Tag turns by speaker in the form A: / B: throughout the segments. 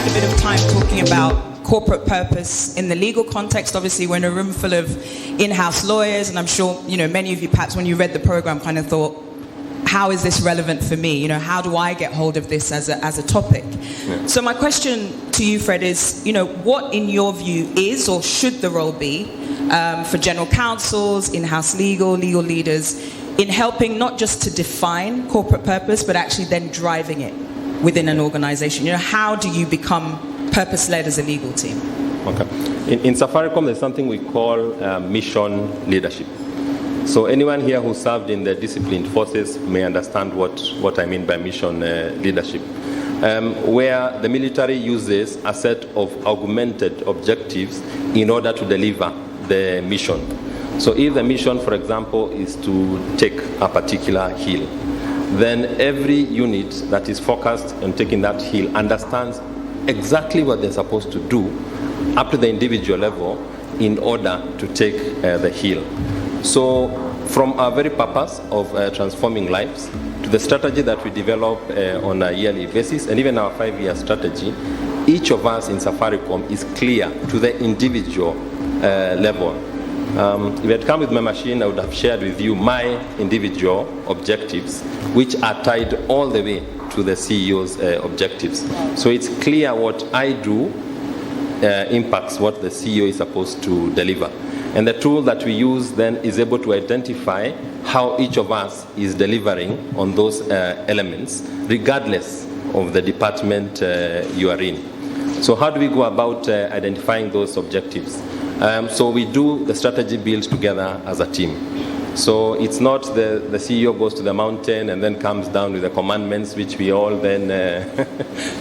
A: spend a bit of time talking about corporate purpose in the legal context. Obviously, we're in a room full of in-house lawyers, and I'm sure, many of you perhaps when you read the program kind of thought, how is this relevant for me? How do I get hold of this as a topic? Yeah. So my question to you, Fred, is, what in your view is or should the role be for general counsels, in-house legal leaders, in helping not just to define corporate purpose, but actually then driving it within an organization? How do you become purpose-led as a legal team?
B: Okay. In Safaricom, there's something we call mission leadership. So anyone here who served in the disciplined forces may understand what I mean by mission leadership, where the military uses a set of augmented objectives in order to deliver the mission. So if the mission, for example, is to take a particular hill, then every unit that is focused on taking that hill understands exactly what they're supposed to do up to the individual level in order to take the hill. So from our very purpose of transforming lives to the strategy that we develop on a yearly basis, and even our 5-year strategy, each of us in Safaricom is clear to the individual level. If I had come with my machine, I would have shared with you my individual objectives, which are tied all the way to the CEO's objectives. So it's clear what I do impacts what the CEO is supposed to deliver. And the tool that we use then is able to identify how each of us is delivering on those elements, regardless of the department you are in. So how do we go about identifying those objectives? So we do the strategy build together as a team. So it's not the CEO goes to the mountain and then comes down with the commandments, which we all then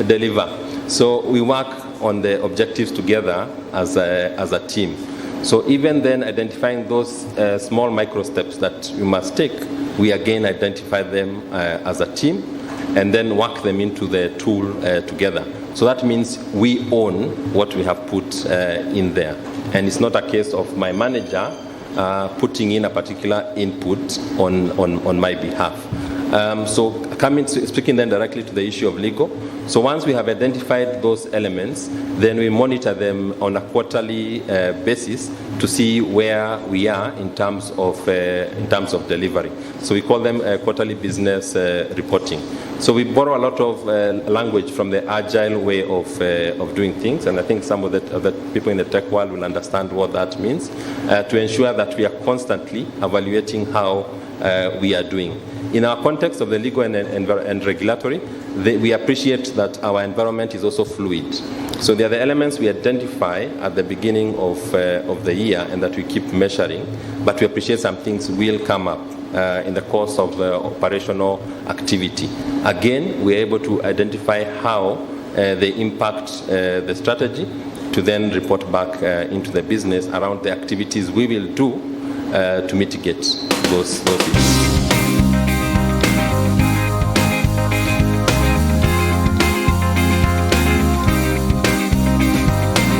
B: deliver. So we work on the objectives together as a team. So even then identifying those small micro steps that we must take, we again identify them as a team and then work them into the tool together. So that means we own what we have put in there. And it's not a case of my manager putting in a particular input on my behalf. So speaking then directly to the issue of legal. So once we have identified those elements, then we monitor them on a quarterly basis to see where we are in terms of delivery. So we call them quarterly business reporting. So we borrow a lot of language from the agile way of doing things, and I think some of the people in the tech world will understand what that means, to ensure that we are constantly evaluating how we are doing. In our context of the legal and regulatory, we appreciate that our environment is also fluid. So there are the elements we identify at the beginning of the year and that we keep measuring, but we appreciate some things will come up in the course of the operational activity. Again, we're able to identify how they impact the strategy to then report back into the business around the activities we will do to mitigate those issues.